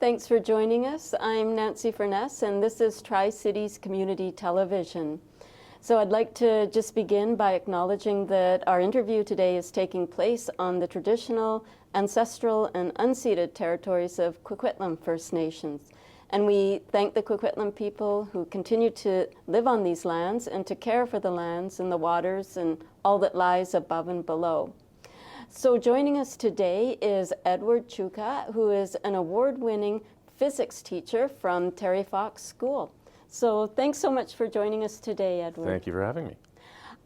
Thanks for joining us. I'm Nancy Furness, and this is Tri-Cities Community Television. So I'd like to just begin by acknowledging that our interview today is taking place on the traditional, ancestral, and unceded territories of Coquitlam First Nations. And we thank the Coquitlam people who continue to live on these lands and to care for the lands and the waters and all that lies above and below. So joining us today is Edward Csuka, who is an award-winning physics teacher from Terry Fox School. So thanks so much for joining us today, Edward. Thank you for having me.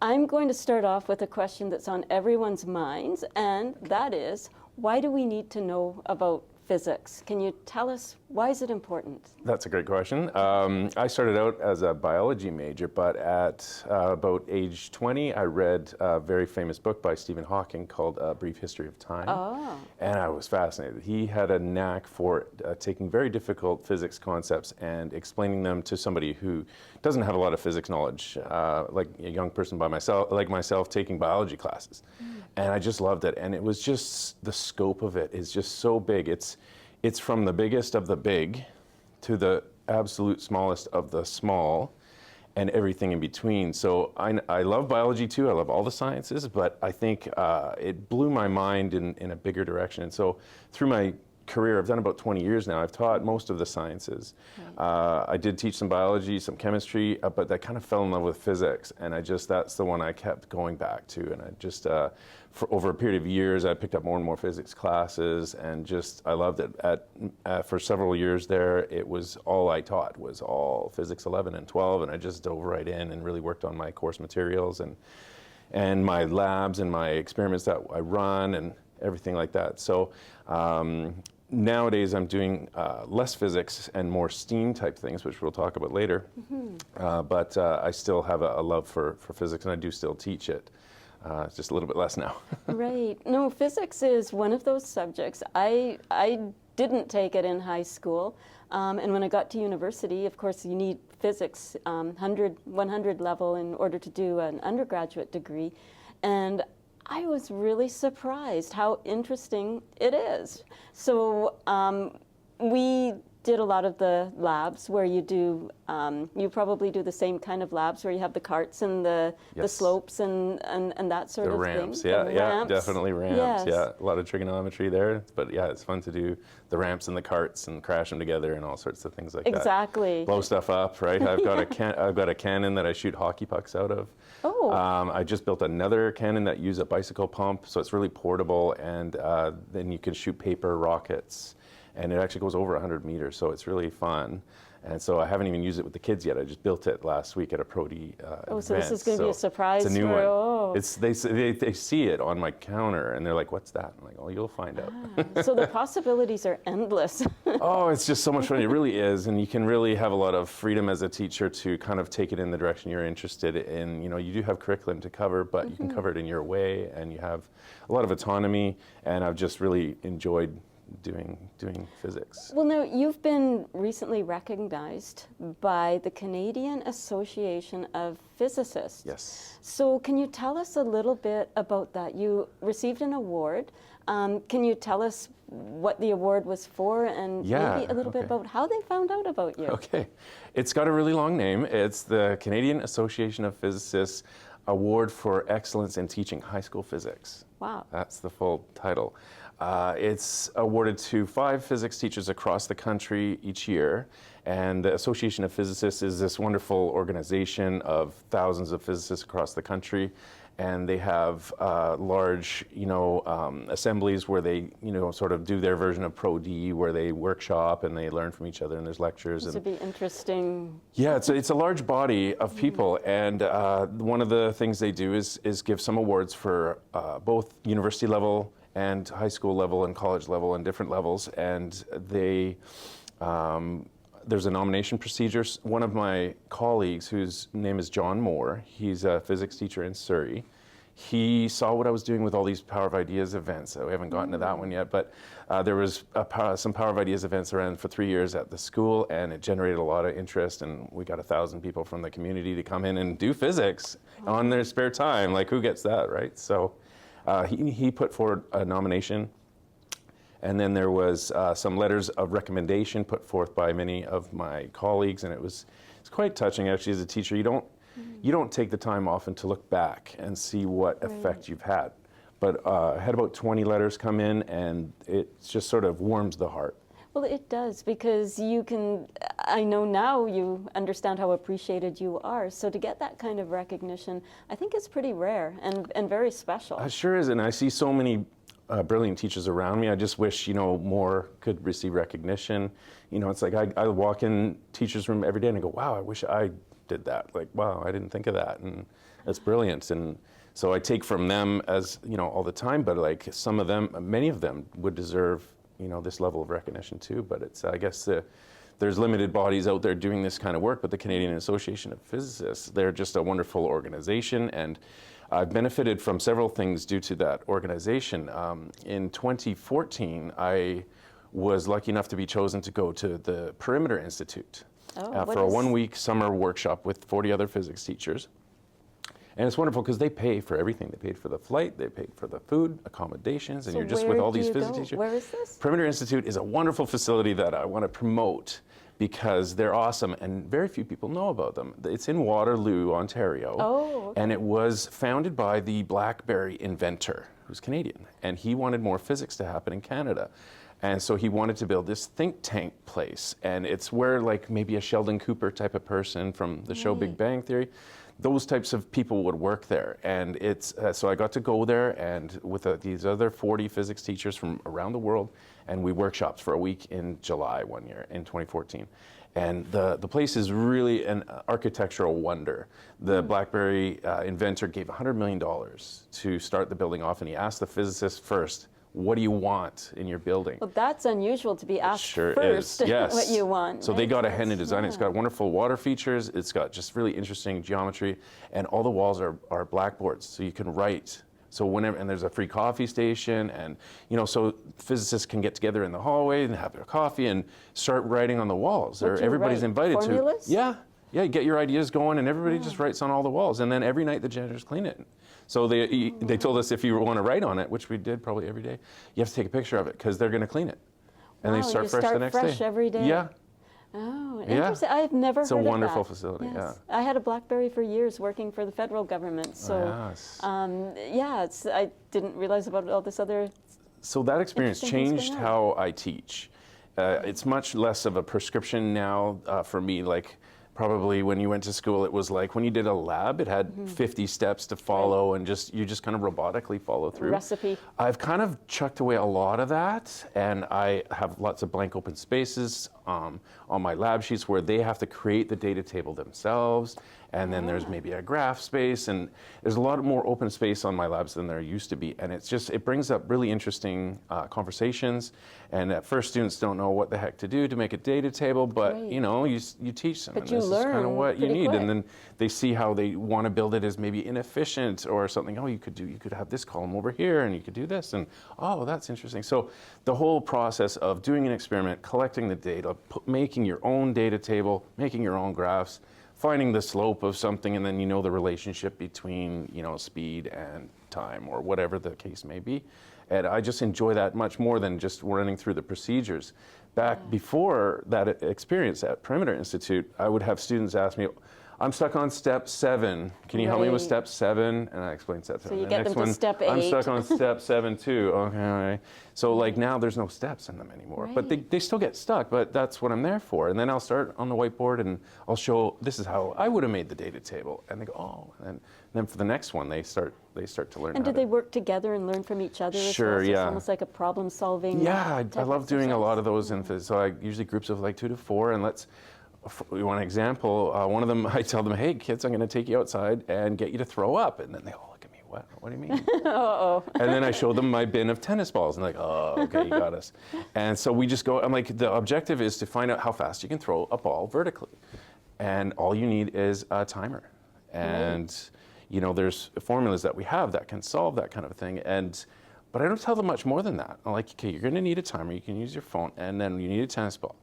I'm going to start off with a question that's on everyone's minds, and that is, why do we need to know about physics? Can you tell us, why is it important? That's a great question. I started out as a biology major, but at about age 20, I read a very famous book by Stephen Hawking called A Brief History of Time. Oh. And I was fascinated. He had a knack for taking very difficult physics concepts and explaining them to somebody who doesn't have a lot of physics knowledge, like a young person like myself taking biology classes. And I just loved it. And it was just, the scope of it is just so big. It's from the biggest of the big to the absolute smallest of the small and everything in between. So I love biology too. I love all the sciences, but I think it blew my mind in a bigger direction. And so through my career, I've done about 20 years now. I've taught most of the sciences. Right. I did teach some biology, some chemistry, but I kind of fell in love with physics, and that's the one I kept going back to. And I just, for over a period of years, I picked up more and more physics classes, and I loved it. For several years there, it was all I taught was all physics 11 and 12, and I just dove right in and really worked on my course materials and my labs and my experiments that I run and everything like that. So nowadays I'm doing less physics and more STEAM type things, which we'll talk about later. But I still have a love for physics, and I do still teach it. It's just a little bit less now. Right. No, physics is one of those subjects. I didn't take it in high school. And when I got to university, of course, you need physics 100 level in order to do an undergraduate degree. And I was really surprised how interesting it is. So we did a lot of the labs where you do, you probably do the same kind of labs where you have the carts and the slopes and that sort of ramps. thing. Yeah, definitely ramps. Yes. Yeah, a lot of trigonometry there. But yeah, it's fun to do the ramps and the carts and crash them together and all sorts of things like that. Exactly. Blow stuff up, right? I've got a cannon that I shoot hockey pucks out of. Oh. I just built another cannon that uses a bicycle pump, so it's really portable, and then you can shoot paper rockets. And it actually goes over 100 meters, so it's really fun. And so I haven't even used it with the kids yet. I just built it last week at a Pro-D event. So this is going to be a surprise. It's a new one. Oh. They see it on my counter, and they're like, "What's that?" I'm like, "Oh, you'll find out." So the possibilities are endless. Oh, it's just so much fun. It really is, and you can really have a lot of freedom as a teacher to kind of take it in the direction you're interested in. You know, you do have curriculum to cover, but you can cover it in your way, and you have a lot of autonomy. And I've just really enjoyed doing physics. Well, now, you've been recently recognized by the Canadian Association of Physicists. Yes. So can you tell us a little bit about that? You received an award. Can you tell us what the award was for, and maybe a little bit about how they found out about you? Okay. It's got a really long name. It's the Canadian Association of Physicists Award for Excellence in Teaching High School Physics. Wow. That's the full title. It's awarded to 5 physics teachers across the country each year, and the Association of Physicists is this wonderful organization of thousands of physicists across the country, and they have large, assemblies where they, sort of do their version of Pro-D, where they workshop and they learn from each other, and there's lectures. This would be interesting. Yeah, it's a large body of people, and one of the things they do is give some awards for both university level and high school level and college level and different levels, and there's a nomination procedure. One of my colleagues, whose name is John Moore, he's a physics teacher in Surrey. He saw what I was doing with all these Power of Ideas events. We haven't gotten to that one yet, but there was some Power of Ideas events around for 3 years at the school, and it generated a lot of interest, and we got 1,000 people from the community to come in and do physics on their spare time. Like, who gets that, right? So he put forward a nomination, And then there was some letters of recommendation put forth by many of my colleagues, and it's quite touching actually as a teacher. You don't take the time often to look back and see what effect you've had. But I had about 20 letters come in, and it just sort of warms the heart. Well, it does, because I know now you understand how appreciated you are. So to get that kind of recognition, I think is pretty rare and very special. It sure is, and I see so many brilliant teachers around me. I just wish, more could receive recognition. It's like I walk in teachers' room every day and I go, wow, I wish I did that. Like, wow, I didn't think of that, and that's brilliant. And so I take from them as, all the time, but like many of them would deserve, this level of recognition too. But it's, I guess, there's limited bodies out there doing this kind of work, but the Canadian Association of Physicists, they're just a wonderful organization, and I've benefited from several things due to that organization. In 2014, I was lucky enough to be chosen to go to the Perimeter Institute for a 1-week summer workshop with 40 other physics teachers. And it's wonderful because they pay for everything. They paid for the flight, they paid for the food, accommodations, and So you're just with all these physics teachers. Where is this? Perimeter Institute is a wonderful facility that I want to promote because they're awesome and very few people know about them. It's in Waterloo, Ontario. Oh, okay. And it was founded by the BlackBerry inventor, who's Canadian. And he wanted more physics to happen in Canada. And so he wanted to build this think tank place. And it's where like maybe a Sheldon Cooper type of person from the show Big Bang Theory, those types of people would work there. And it's, so I got to go there and with these other 40 physics teachers from around the world, and we workshopped for a week in July one year in 2014. And the place is really an architectural wonder. The BlackBerry inventor gave $100 million to start the building off, and he asked the physicists first, what do you want in your building? Well, that's unusual to be asked Sure first is. Yes. what you want. So right? they got ahead in design. Yeah. It's got wonderful water features. It's got just really interesting geometry, and all the walls are blackboards, so you can write. So whenever, and there's a free coffee station, and so physicists can get together in the hallway and have their coffee and start writing on the walls. What do you Everybody's write? invited Formulas? to. Yeah, you get your ideas going, and everybody just writes on all the walls, and then every night the janitors clean it. So they told us if you want to write on it, which we did probably every day, you have to take a picture of it because they're going to clean it, and they start fresh the next day. Every day. Yeah. Oh, interesting. I've never heard of that. It's a wonderful facility. Yes. I had a BlackBerry for years working for the federal government. So, yes. I didn't realize about all this other. So that experience interesting things changed going on. how I teach. It's much less of a prescription now for me. Like probably when you went to school, it was like when you did a lab, it had 50 steps to follow, and you just kind of robotically follow through. Recipe. I've kind of chucked away a lot of that, and I have lots of blank open spaces on my lab sheets where they have to create the data table themselves. And then there's maybe a graph space, and there's a lot more open space on my labs than there used to be. And it brings up really interesting conversations. And at first, students don't know what the heck to do to make a data table, but Right. you teach them, But and you this is kind of learn what you pretty need. quick. And then they see how they want to build it as maybe inefficient or something. Oh, you could have this column over here, and you could do this, and oh, that's interesting. So the whole process of doing an experiment, collecting the data, making your own data table, making your own graphs, finding the slope of something, and then the relationship between speed and time or whatever the case may be. And I just enjoy that much more than just running through the procedures. Back before that experience at Perimeter Institute, I would have students ask me, I'm stuck on step 7. Can you help me with Right. step 7? And I explain step 7. So you The get next them to one, step I'm 8. stuck on step 7 too. Okay, all right. So like now there's no steps in them anymore. But Right. they still get stuck, but that's what I'm there for. And then I'll start on the whiteboard and I'll show this is how I would have made the data table. And they go, oh. And then for the next one, they start to learn And how do they to. work together and learn from each other? Sure, as well? So yeah. It's almost like a problem solving. Yeah, I type love doing a lot of exercise. those in phys. So I usually groups of like 2 to 4, and one example, one of them, I tell them, hey kids, I'm going to take you outside and get you to throw up. And then they all look at me, what do you mean? Uh-oh. And then I show them my bin of tennis balls, and they're like, oh, okay, you got us. And so we just go, I'm like, the objective is to find out how fast you can throw a ball vertically. And all you need is a timer. And, there's formulas that we have that can solve that kind of thing. But I don't tell them much more than that. I'm like, okay, you're going to need a timer. You can use your phone, and then you need a tennis ball.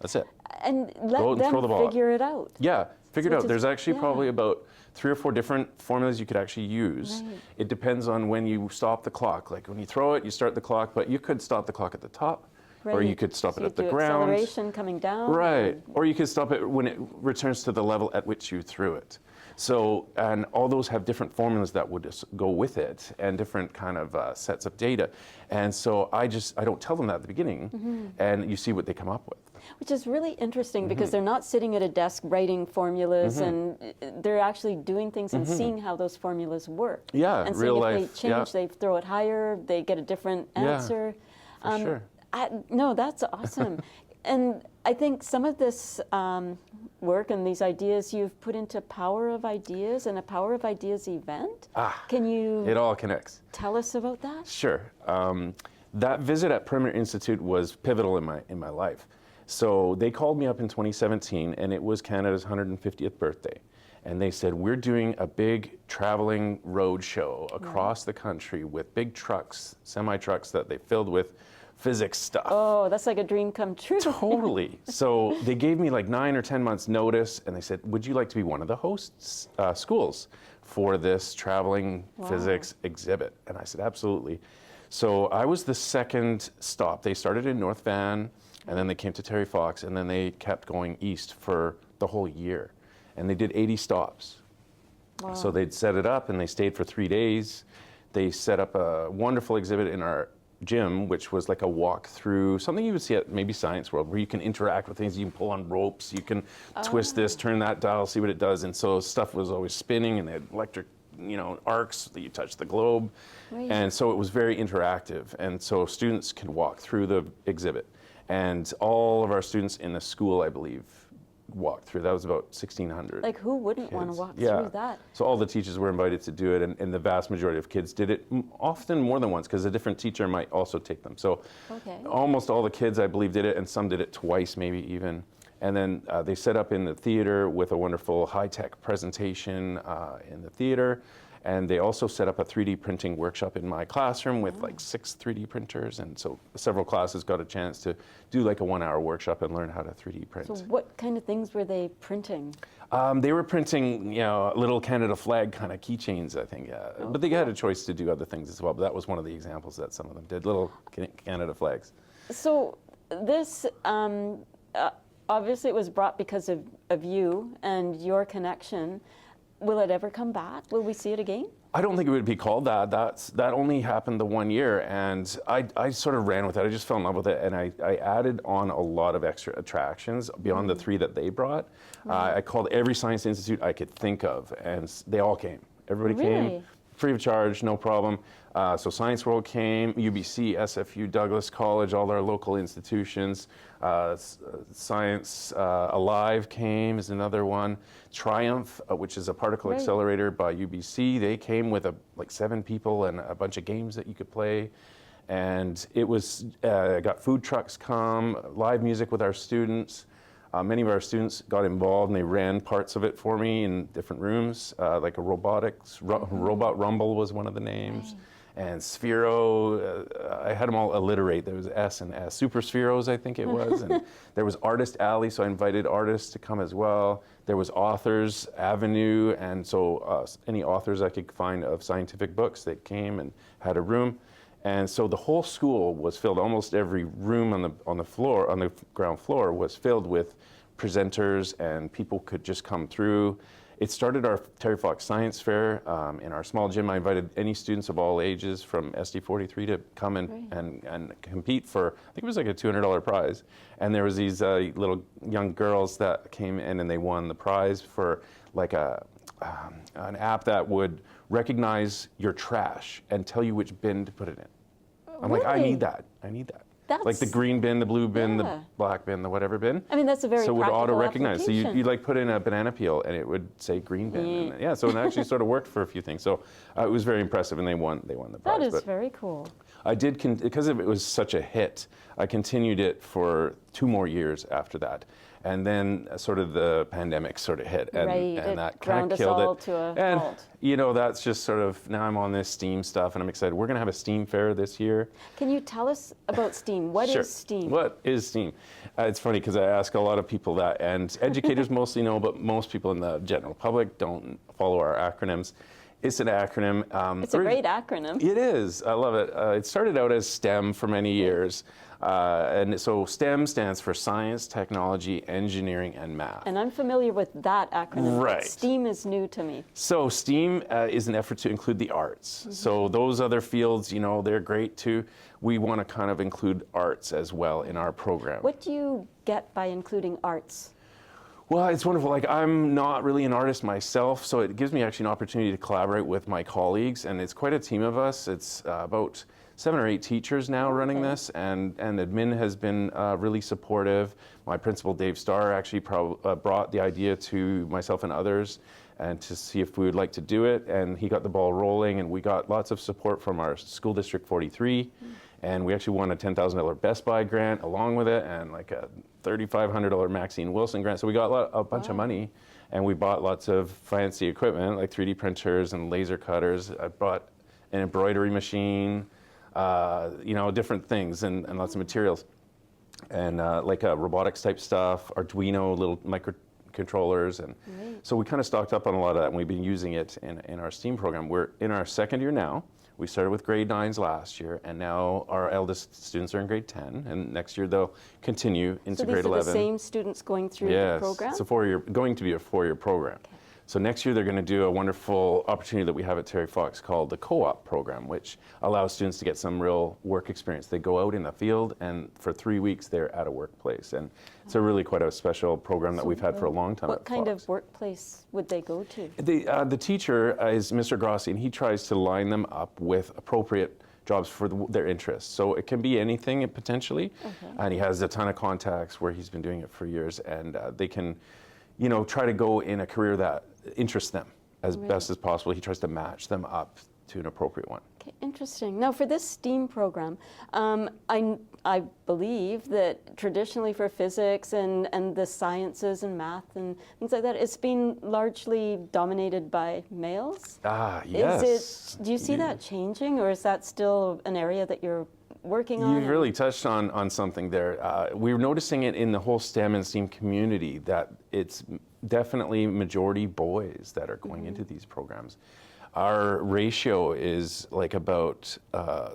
That's it. And Go let and throw the them ball. figure it out. Yeah, Figured Which out is- there's actually yeah. probably about 3 or 4 different formulas you could actually use. Right. It depends on when you stop the clock. Like when you throw it, you start the clock, but you could stop the clock at the top, or you Right. could stop So it you at the do ground. acceleration coming down. Right, and- or you could stop it when it returns to the level at which you threw it. So, and all those have different formulas that would just go with it, and different kind of sets of data. And so I don't tell them that at the beginning, and you see what they come up with. Which is really interesting Mm-hmm. because they're not sitting at a desk writing formulas, and they're actually doing things and seeing how those formulas work. Mm-hmm. Yeah, and real seeing life, if they change, yeah. they throw it higher, they get a different Yeah, answer. for sure. No, that's awesome. And I think some of this work and these ideas you've put into Power of Ideas and a Power of Ideas event. Can you It all connects. tell us about that? Sure. That visit at Perimeter Institute was pivotal in my life. So they called me up in 2017, and it was Canada's 150th birthday. And they said, we're doing a big traveling road show across the country with big trucks, semi-trucks that they filled with physics stuff. Oh, that's like a dream come true. Totally. So they gave me like 9 or 10 months notice, and they said, would you like to be one of the hosts schools for this traveling physics exhibit? And I said, absolutely. So I was the second stop. They started in North Van, and then they came to Terry Fox, and then they kept going east for the whole year. And they did 80 stops. Wow. So they'd set it up, and they stayed for 3 days. They set up a wonderful exhibit in our gym, which was like a walk through, something you would see at maybe Science World, where you can interact with things. You can pull on ropes, you can twist this, turn that dial, see what it does. And so stuff was always spinning, and they had electric, arcs that you touch the globe. Right. And so it was very interactive. And so students could walk through the exhibit. And all of our students in the school, I believe, walked through. That was about 1,600. Like, who wouldn't want to kids. walk Yeah. through that? So all the teachers were invited to do it, and the vast majority of kids did it, often more than once, because a different teacher might also take them. So Okay. almost all the kids, I believe, did it, and some did it twice, maybe even. And then they set up in the theater with a wonderful high-tech presentation in the theater. And they also set up a 3D printing workshop in my classroom with like 6 3D printers. And so several classes got a chance to do like a 1-hour workshop and learn how to 3D print. So what kind of things were they printing? They were printing, little Canada flag kind of keychains, I think. But they had a choice to do other things as well. But that was one of the examples that some of them did, little Canada flags. So this, obviously it was brought because of you and your connection. Will it ever come back? Will we see it again? I don't think it would be called that. That only happened the 1 year, and I sort of ran with it. I just fell in love with it, and I added on a lot of extra attractions beyond the 3 that they brought. I called every science institute I could think of, and they all came. Everybody Really? came, free of charge, no problem. So Science World came, UBC, SFU, Douglas College, all our local institutions. Science Alive came is another one. Triumph, which is a particle Right. accelerator by UBC, they came with like 7 people and a bunch of games that you could play. And it was, got food trucks come, live music with our students. Many of our students got involved, and they ran parts of it for me in different rooms, like a Robot Rumble was one of the names. Right. And Sphero, I had them all alliterate. There was S and S. Super Spheros, I think it was. And there was Artist Alley, so I invited artists to come as well. There was Authors Avenue, and so any authors I could find of scientific books, they came and had a room. And so the whole school was filled. Almost every room on the ground floor was filled with presenters, and people could just come through. It started our Terry Fox Science Fair in our small gym. I invited any students of all ages from SD43 to come and compete for, I think it was like a $200 prize. And there was these little young girls that came in, and they won the prize for like an app that would recognize your trash and tell you which bin to put it in. I'm like, I Really? need that. Like the That's- green bin, the blue bin, Yeah. the black bin, the whatever bin. I mean, that's a very So it would practical auto-recognize. So application. you'd like put in a banana peel, and it would say green bin. And, so it actually sort of worked for a few things. So it was very impressive, and they won the prize. That is But very cool. I did, because it was such a hit, I continued it for 2 more years after that. And then sort of the pandemic sort of hit, and, Right, and it that ground kind of us killed all it. to a And halt. you know, that's just sort of, now I'm on this STEAM stuff, and I'm excited. We're going to have a STEAM fair this year. Can you tell us about STEAM? What Sure. is STEAM? What is STEAM? It's funny because I ask a lot of people that, and educators mostly know, but most people in the general public don't follow our acronyms. It's an acronym. It's a great acronym. It is. I love it. It started out as STEM for many years. And so STEM stands for science, technology, engineering, and math. And I'm familiar with that acronym. But Right. STEAM is new to me. So STEAM is an effort to include the arts. So those other fields, you know, they're great too. We want to kind of include arts as well in our program. What do you get by including arts? Well, it's wonderful. Like, I'm not really an artist myself, so it gives me actually an opportunity to collaborate with my colleagues, and it's quite a team of us. It's about 7 or 8 teachers now running this, and admin has been really supportive. My principal, Dave Starr, actually brought the idea to myself and others, and to see if we would like to do it, and he got the ball rolling, and we got lots of support from our School District 43. And we actually won a $10,000 Best Buy grant along with it, and like a $3,500 Maxine Wilson grant. So we got a bunch of money, and we bought lots of fancy equipment like 3D printers and laser cutters. I bought an embroidery machine, you know, different things, and lots of materials. And like robotics type stuff, Arduino, little microcontrollers. And so we kind of stocked up on a lot of that, and we've been using it in our STEAM program. We're in our second year now. We started with grade 9s last year, and now our eldest students are in grade 10, and next year they'll continue into grade 11. So these are the same students going through the program? Yes, it's going to be a 4-year program. Okay. So next year they're going to do a wonderful opportunity that we have at Terry Fox called the co-op program, which allows students to get some real work experience. They go out in the field, and for 3 weeks they're at a workplace, and it's a really quite a special program that we've had for a long time. What kind of workplace would they go to? The teacher is Mr. Grossi, and he tries to line them up with appropriate jobs for their interests. So it can be anything potentially, and he has a ton of contacts where he's been doing it for years, and they can, you know, try to go in a career that interests them as best as possible. He tries to match them up to an appropriate one. Okay, interesting. Now for this STEAM program, I believe that traditionally for physics and the sciences and math and things like that, it's been largely dominated by males. Ah, yes. Do you see that changing, or is that still an area that you're working on? You've really touched on something there. We're noticing it in the whole STEM and STEAM community that it's definitely majority boys that are going into these programs. Our ratio is like about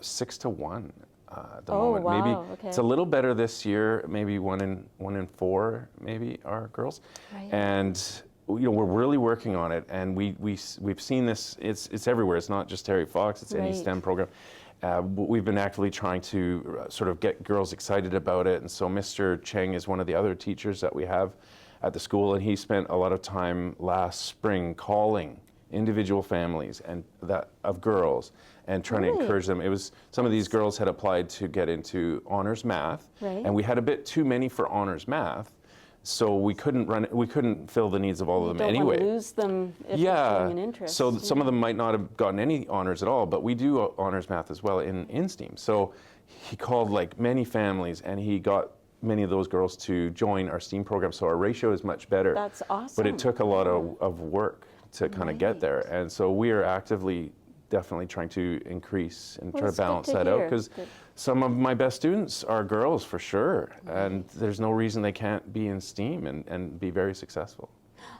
6 to 1 at the moment. Wow, maybe okay. it's a little better this year. Maybe 1 in 4 maybe are girls, and you know, we're really working on it. And we've seen this. It's everywhere. It's not just Terry Fox. It's any STEM program. We've been actively trying to sort of get girls excited about it. And so Mr. Cheng is one of the other teachers that we have at the school, and he spent a lot of time last spring calling individual families and that of girls and trying to encourage them. It was some of these girls had applied to get into honors math, and we had a bit too many for honors math. So we couldn't fill the needs of all of them anyway. You don't want to lose them if it's showing an interest. So some of them might not have gotten any honors at all, but we do honors math as well in STEAM. So he called like many families, and he got many of those girls to join our STEAM program. So our ratio is much better. That's awesome. But it took a lot of work to kind of get there. And so we are actively definitely trying to increase and try to balance that out, because some of my best students are girls for sure, and there's no reason they can't be in STEAM and be very successful.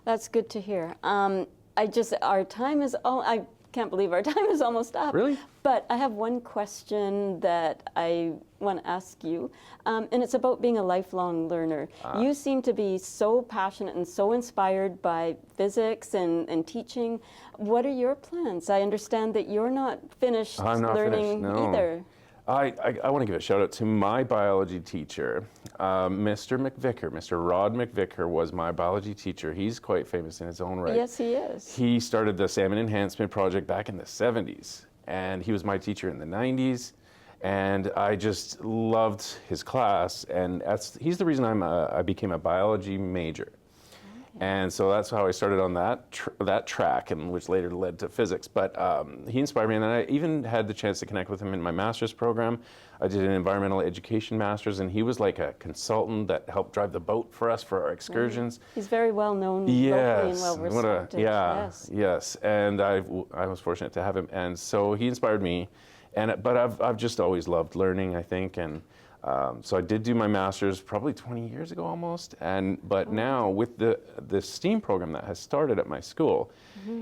That's good to hear. Our time is, I can't believe our time is almost up. Really? But I have one question that I want to ask you, and it's about being a lifelong learner. You seem to be so passionate and so inspired by physics and teaching. What are your plans? I understand that you're not finished learning either. I want to give a shout out to my biology teacher, Mr. McVicker. Mr. Rod McVicker was my biology teacher. He's quite famous in his own right. Yes, he is. He started the Salmon Enhancement Project back in the 70s, and he was my teacher in the 90s. And I just loved his class, and he's the reason I became a biology major. And so that's how I started on that track, and which later led to physics. But he inspired me, and then I even had the chance to connect with him in my master's program. I did an environmental education master's, and he was like a consultant that helped drive the boat for us for our excursions. He's very well known locally and well respected. Yes. And I was fortunate to have him, and so he inspired me. But I've just always loved learning, I think, and so I did do my master's probably 20 years ago almost, but now with the STEAM program that has started at my school,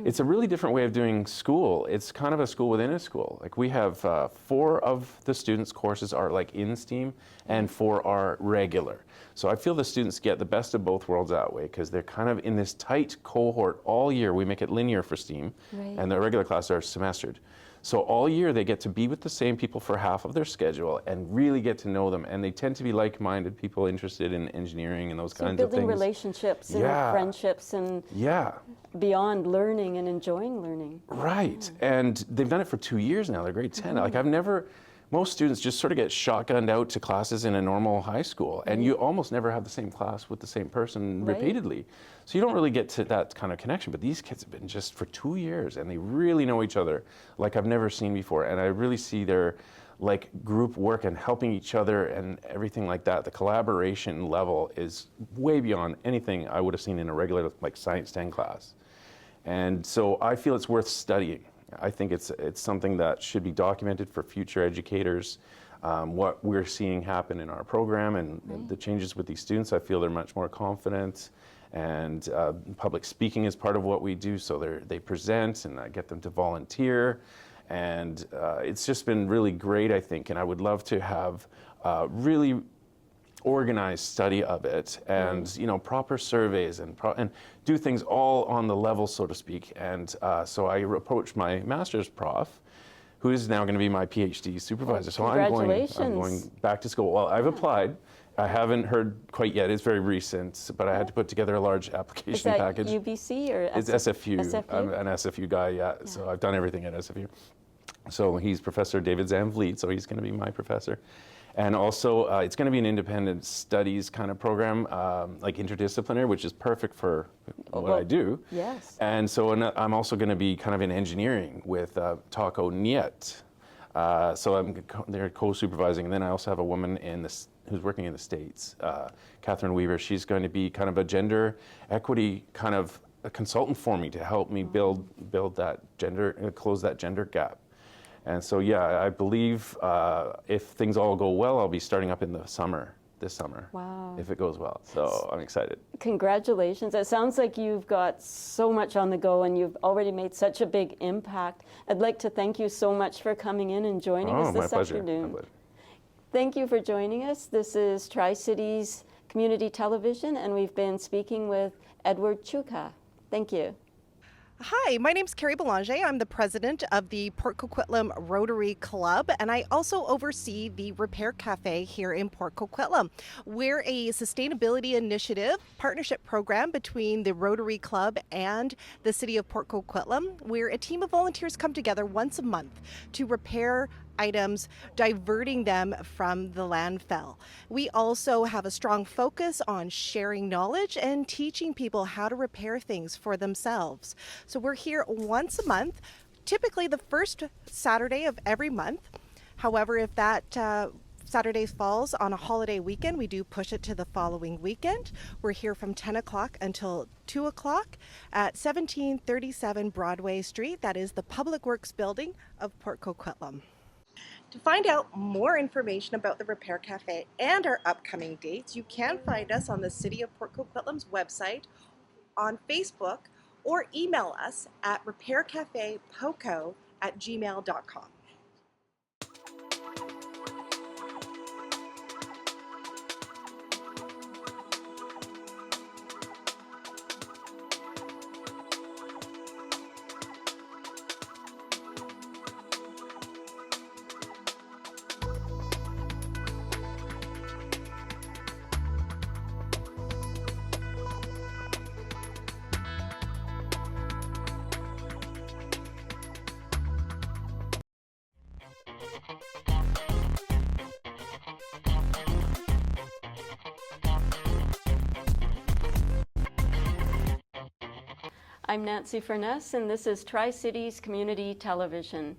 it's a really different way of doing school. It's kind of a school within a school. Like we have 4 of the students' courses are like in STEAM, and 4 are regular. So I feel the students get the best of both worlds that way, because they're kind of in this tight cohort all year. We make it linear for STEAM, and the regular classes are semestered. So all year they get to be with the same people for half of their schedule and really get to know them. And they tend to be like-minded people interested in engineering and those kinds of things. Building relationships and friendships and beyond learning and enjoying learning. Right. And they've done it for 2 years now. They're grade 10. Like most students just sort of get shotgunned out to classes in a normal high school, and you almost never have the same class with the same person repeatedly. So you don't really get to that kind of connection, but these kids have been just for 2 years, and they really know each other like I've never seen before, and I really see their like group work and helping each other and everything like that. The collaboration level is way beyond anything I would have seen in a regular like Science 10 class. And so I feel it's worth studying. I think it's something that should be documented for future educators. What we're seeing happen in our program and the changes with these students, I feel they're much more confident, and public speaking is part of what we do. So they present, and I get them to volunteer, and it's just been really great, I think. And I would love to have really organized study of it, and proper surveys and do things all on the level, so to speak. And so I approached my master's prof, who is now going to be my PhD supervisor. So I'm going back to school. Well, I've applied. I haven't heard quite yet. It's very recent, but I had to put together a large application package. Is that UBC or It's SFU. I'm an SFU guy, so I've done everything at SFU. So he's Professor David Zamvliet, so he's going to be my professor. And also, it's going to be an independent studies kind of program, like interdisciplinary, which is perfect for what I do. Yes. And so I'm also going to be kind of in engineering with Taco Niet. So they're co-supervising. And then I also have a woman who's working in the States, Catherine Weaver. She's going to be kind of a gender equity kind of a consultant for me to help me build that close that gender gap. And so, I believe if things all go well, I'll be starting up in this summer, if it goes well. So I'm excited. Congratulations. It sounds like you've got so much on the go, and you've already made such a big impact. I'd like to thank you so much for coming in and joining us this afternoon. My pleasure. Thank you for joining us. This is Tri-Cities Community Television, and we've been speaking with Edward Csuka. Thank you. Hi, my name's Carrie Belanger. I'm the president of the Port Coquitlam Rotary Club, and I also oversee the Repair Cafe here in Port Coquitlam. We're a sustainability initiative partnership program between the Rotary Club and the city of Port Coquitlam, where a team of volunteers come together once a month to repair items, diverting them from the landfill. We also have a strong focus on sharing knowledge and teaching people how to repair things for themselves. So we're here once a month, typically the first Saturday of every month. However, if that Saturday falls on a holiday weekend, we do push it to the following weekend. We're here from 10 o'clock until 2 o'clock at 1737 Broadway Street. That is the Public Works Building of Port Coquitlam. To find out more information about the Repair Cafe and our upcoming dates, you can find us on the City of Port Coquitlam's website, on Facebook, or email us at repaircafepoco@gmail.com. I'm Nancy Furness, and this is Tri-Cities Community Television.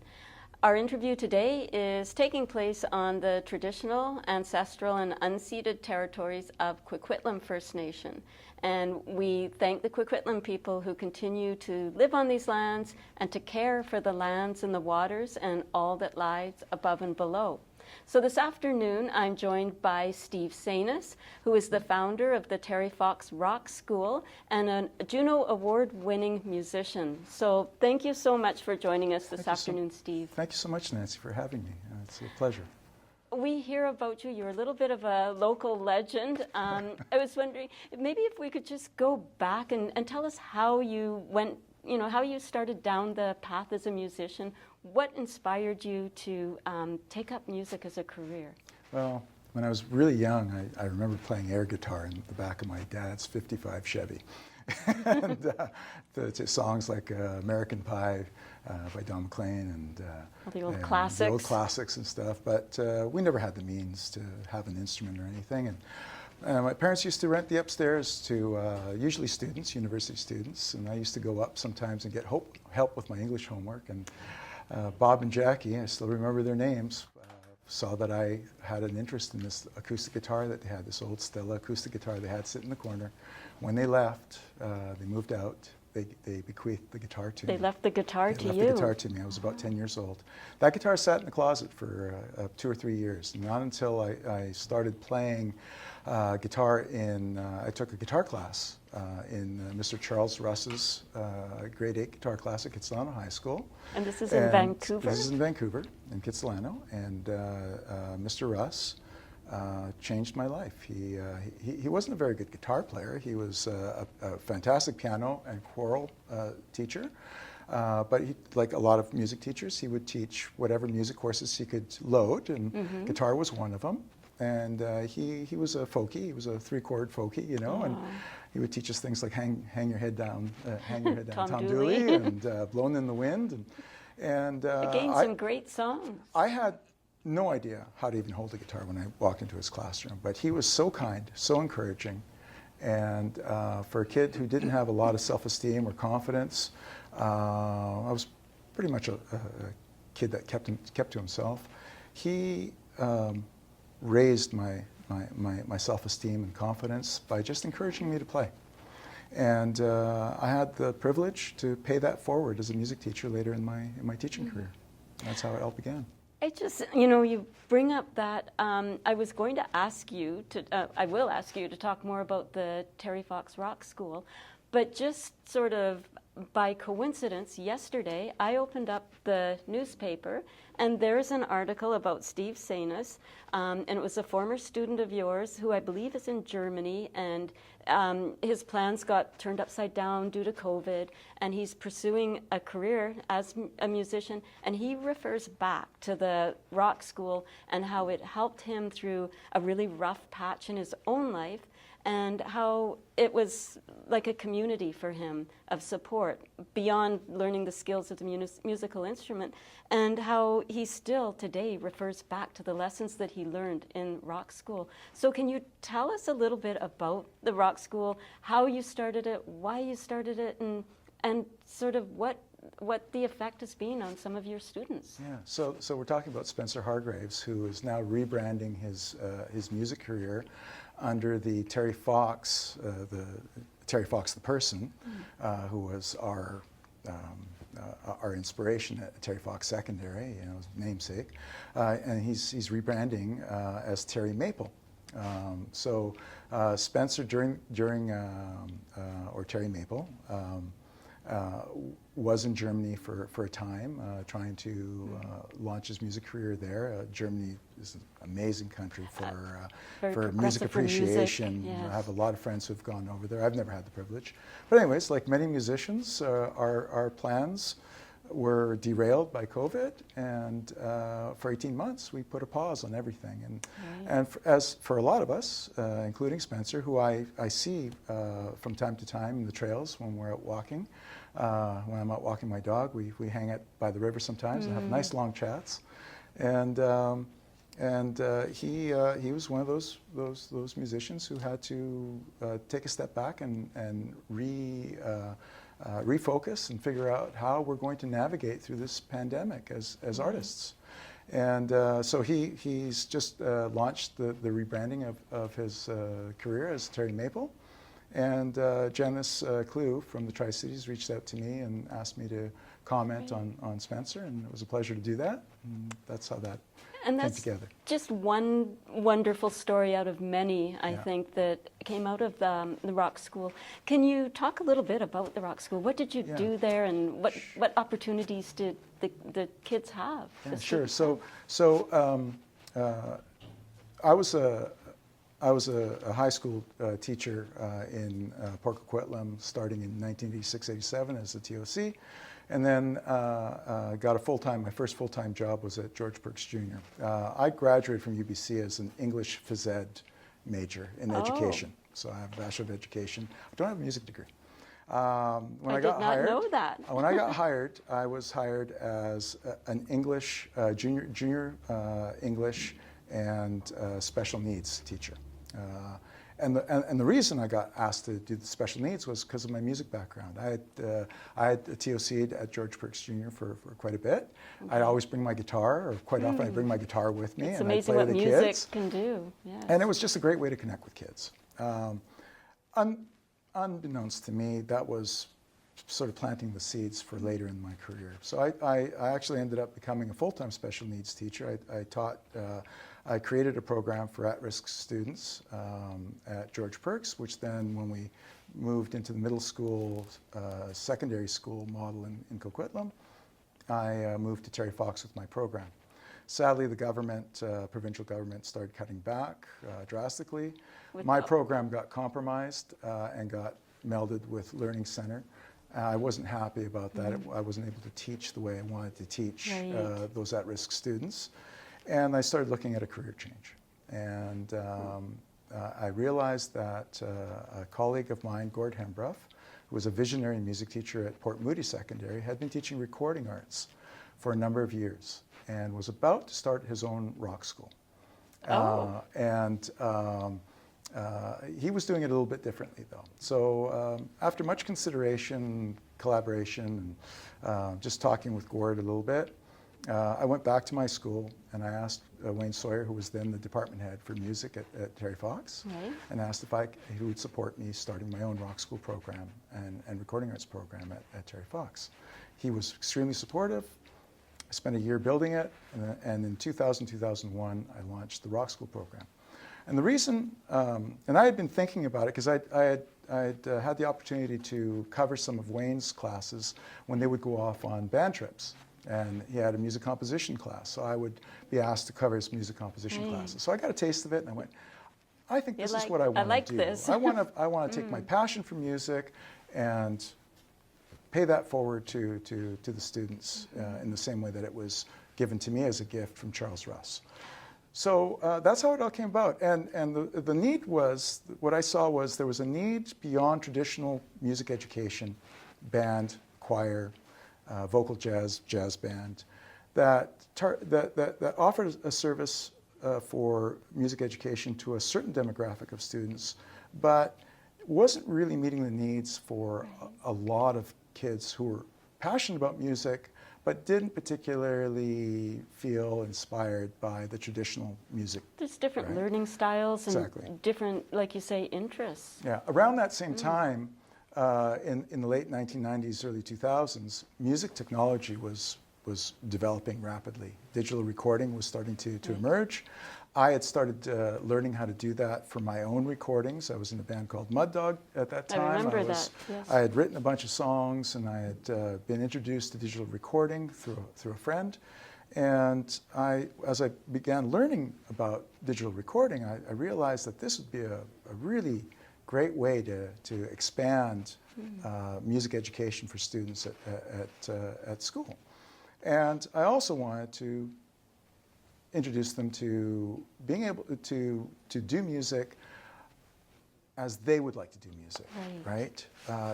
Our interview today is taking place on the traditional, ancestral, and unceded territories of Coquitlam First Nation. And we thank the Coquitlam people who continue to live on these lands and to care for the lands and the waters and all that lies above and below. So this afternoon, I'm joined by Steve Sainas, who is the founder of the Terry Fox Rock School and a Juno Award-winning musician. So thank you so much for joining us this afternoon, Steve. Thank you so much, Nancy, for having me. It's a pleasure. We hear about you. You're a little bit of a local legend. I was wondering, maybe if we could just go back and tell us how you went, how you started down the path as a musician. What inspired you to take up music as a career? Well, when I was really young, I remember playing air guitar in the back of my dad's 55 Chevy. And the songs like American Pie by Don McLean and the old classics. The old classics and stuff. But we never had the means to have an instrument or anything. And my parents used to rent the upstairs to usually students, university students. And I used to go up sometimes and get help with my English homework. And Bob and Jackie, I still remember their names, saw that I had an interest in this acoustic guitar that they had, this old Stella acoustic guitar they had sitting in the corner. When they left, they moved out, they bequeathed the guitar to me. They left the guitar to you? They left the guitar to me. I was about 10 years old. That guitar sat in the closet for 2 or 3 years. Not until I started playing guitar in, I took a guitar class in Mr. Charles Russ's grade 8 guitar class at Kitsilano High School. And this is in Vancouver? This is in Vancouver, in Kitsilano. And Mr. Russ changed my life. He wasn't a very good guitar player. He was a fantastic piano and choral teacher. But he, like a lot of music teachers, he would teach whatever music courses he could load, and guitar was one of them. And he was a folkie. He was a 3-chord folkie, and he would teach us things like hang your head down, Tom Dooley, and Blown in the Wind, and again, some great songs. I had no idea how to even hold a guitar when I walked into his classroom, but he was so kind, so encouraging, and for a kid who didn't have a lot of self-esteem or confidence, I was pretty much a kid that kept to himself. He raised my self-esteem and confidence by just encouraging me to play. And I had the privilege to pay that forward as a music teacher later in my teaching career. That's how it all began. I just, you bring up that, I was going to ask you I will ask you to talk more about the Terry Fox Rock School, but just sort of by coincidence, yesterday, I opened up the newspaper, and there's an article about Steve Sainas, and it was a former student of yours who I believe is in Germany, and his plans got turned upside down due to COVID, and he's pursuing a career as a musician, and he refers back to the rock school and how it helped him through a really rough patch in his own life, and how it was like a community for him of support beyond learning the skills of the musical instrument, and how he still today refers back to the lessons that he learned in rock school. So can you tell us a little bit about the rock school, how you started it, why you started it, and sort of what the effect has been on some of your students? Yeah, so we're talking about Spencer Hargraves, who is now rebranding his music career under the Terry Fox, the person, who was our inspiration at Terry Fox Secondary, his namesake, and he's rebranding as Terry Maple. So Spencer or Terry Maple was in Germany for a time, trying to launch his music career there. Germany is an amazing country for music appreciation. Yes. I have a lot of friends who've gone over there. I've never had the privilege. But anyways, like many musicians, our plans were derailed by COVID, and for 18 months we put a pause on everything. And as for a lot of us, including Spencer, who I see from time to time in the trails when we're out walking, when I'm out walking my dog, we hang out by the river sometimes and have nice long chats. And he was one of those musicians who had to take a step back and refocus and figure out how we're going to navigate through this pandemic as artists. And so he's just launched the rebranding of his career as Terry Maple. And Janice Clue from the Tri-Cities reached out to me and asked me to comment on Spencer, and it was a pleasure to do that. And that's how that And came that's together. just one wonderful story out of many, I think, that came out of the Rock School. Can you talk a little bit about the Rock School? What did you do there, and what opportunities did the kids have? Yeah, sure. So I was a high school teacher in Port Coquitlam starting in 1986-87 as a TOC, and then got a full-time, my first full-time job was at George Perks Jr. I graduated from UBC as an English phys ed major in education. So I have a Bachelor of Education. I don't have a music degree. When I did not know that. When I got hired, I was hired as an English, junior English and special needs teacher. And the reason I got asked to do the special needs was because of my music background. I had TOC'd at George Perks Jr. for quite a bit. I'd always bring my guitar, or quite often I'd bring my guitar with me, It's and I'd amazing play what the music kids. can do. Yes. And it was just a great way to connect with kids. Unbeknownst to me, that was sort of planting the seeds for later in my career. So I actually ended up becoming a full-time special needs teacher. I created a program for at-risk students at George Perks, which then when we moved into the middle school, secondary school model in Coquitlam, I moved to Terry Fox with my program. Sadly, the government, provincial government, started cutting back drastically. My program got compromised and got melded with Learning Center. I wasn't happy about that. I wasn't able to teach the way I wanted to teach those at-risk students. And I started looking at a career change. And I realized that a colleague of mine, Gord Hembrough, who was a visionary music teacher at Port Moody Secondary, had been teaching recording arts for a number of years and was about to start his own rock school. He was doing it a little bit differently, though. So after much consideration, collaboration, and just talking with Gord a little bit, I went back to my school and I asked Wayne Sawyer, who was then the department head for music at Terry Fox, and asked if he would support me starting my own rock school program and recording arts program at Terry Fox. He was extremely supportive. I spent a year building it, and in 2000, 2001, I launched the rock school program. And the reason, and I had been thinking about it because I had the opportunity to cover some of Wayne's classes when they would go off on band trips. And he had a music composition class, so I would be asked to cover his music composition classes. So I got a taste of it, and I went, I think this is what I want to do. This. I want to take my passion for music and pay that forward to the students in the same way that it was given to me as a gift from Charles Russ. So that's how it all came about. And the need was, what I saw was there was a need beyond traditional music education, band, choir, vocal jazz band, that offered a service for music education to a certain demographic of students, but wasn't really meeting the needs for a lot of kids who were passionate about music, but didn't particularly feel inspired by the traditional music. There's different learning styles and different, like you say, interests. Yeah, around that same time, in the late 1990s, early 2000s, music technology was developing rapidly. Digital recording was starting to emerge. I had started learning how to do that for my own recordings. I was in a band called Mud Dog at that time. I remember that, yes. I had written a bunch of songs, and I had been introduced to digital recording through a friend. And as I began learning about digital recording, I realized that this would be a really great way to expand music education for students at school. And I also wanted to introduce them to being able to do music as they would like to do music, right?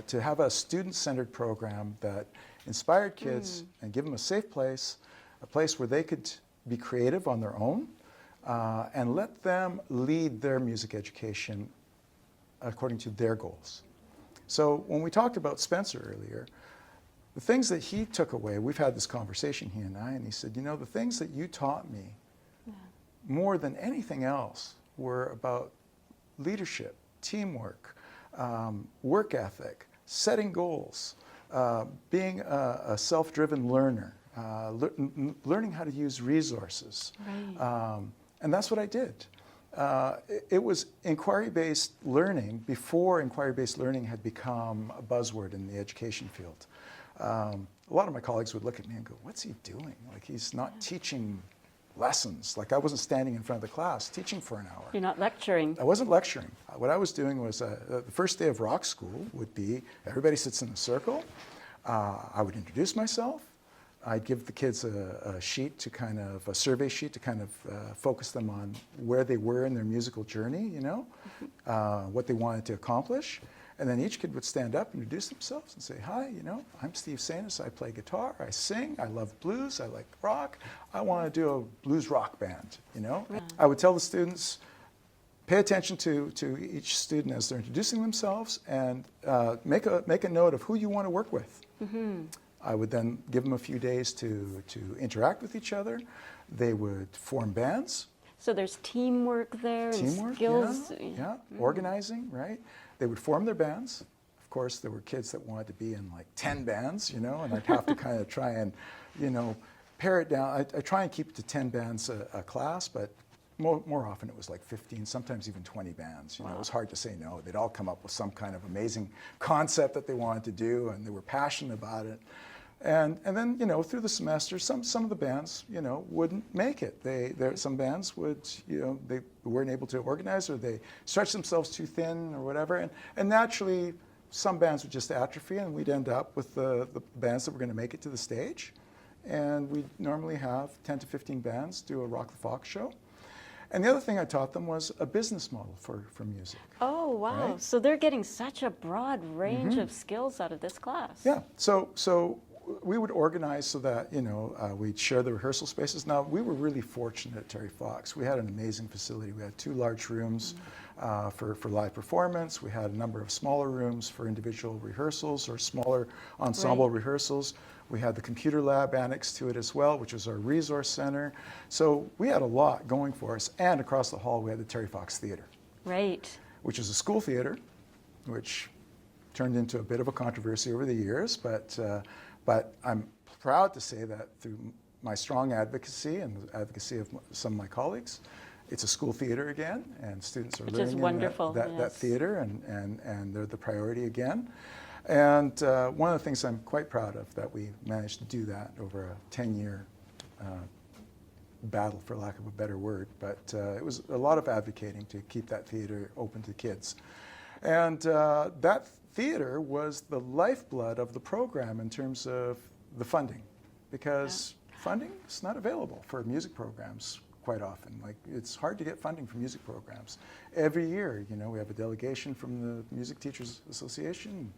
To have a student-centered program that inspired kids and give them a safe place, a place where they could be creative on their own, and let them lead their music education according to their goals. So when we talked about Spencer earlier, the things that he took away, we've had this conversation, he and I, and he said, you know, the things that you taught me more than anything else were about leadership, teamwork, work ethic, setting goals, being a self-driven learner, learning how to use resources. Right. And that's what I did. It was inquiry-based learning before inquiry-based learning had become a buzzword in the education field. A lot of my colleagues would look at me and go, what's he doing? Like, he's not teaching lessons. Like, I wasn't standing in front of the class teaching for an hour. You're not lecturing. I wasn't lecturing. What I was doing was the first day of rock school would be everybody sits in a circle. I would introduce myself. I'd give the kids a sheet to kind of, a survey sheet to kind of focus them on where they were in their musical journey, you know, what they wanted to accomplish. And then each kid would stand up, introduce themselves and say, hi, you know, I'm Steve Sainas, I play guitar, I sing, I love blues, I like rock, I want to do a blues rock band, you know. Right. I would tell the students, pay attention to each student as they're introducing themselves and make a note of who you want to work with. Mm-hmm. I would then give them a few days to interact with each other. They would form bands. So there's teamwork there, Teamwork, and skills. yeah. Organizing, right? They would form their bands. Of course, there were kids that wanted to be in like 10 bands, you know, and I'd have to kind of try and, you know, pare it down. I try and keep it to 10 bands a class, but more often it was like 15, sometimes even 20 bands. You know, it was hard to say no. They'd all come up with some kind of amazing concept that they wanted to do, and they were passionate about it. And then, you know, through the semester, some of the bands, you know, wouldn't make it. Some bands would, you know, they weren't able to organize, or they stretched themselves too thin or whatever. And naturally, some bands would just atrophy, and we'd end up with the bands that were going to make it to the stage. And we'd normally have 10 to 15 bands do a Rock the Fox show. And the other thing I taught them was a business model for music. Oh, wow. Right? So they're getting such a broad range of skills out of this class. Yeah. So we would organize so that, you know, we'd share the rehearsal spaces. Now, we were really fortunate at Terry Fox. We had an amazing facility. We had 2 large rooms for live performance. We had a number of smaller rooms for individual rehearsals or smaller ensemble rehearsals. We had the computer lab annexed to it as well, which was our resource center. So we had a lot going for us. And across the hall, we had the Terry Fox Theater. Right. Which is a school theater, which turned into a bit of a controversy over the years. But I'm proud to say that through my strong advocacy and the advocacy of some of my colleagues, it's a school theater again, and students are learning in that theater, and they're the priority again. And one of the things I'm quite proud of, that we managed to do that over a 10-year battle, for lack of a better word, but it was a lot of advocating to keep that theater open to kids. And that theater was the lifeblood of the program in terms of the funding, because funding is not available for music programs quite often. Like, it's hard to get funding for music programs. Every year, you know, we have a delegation from the Music Teachers Association,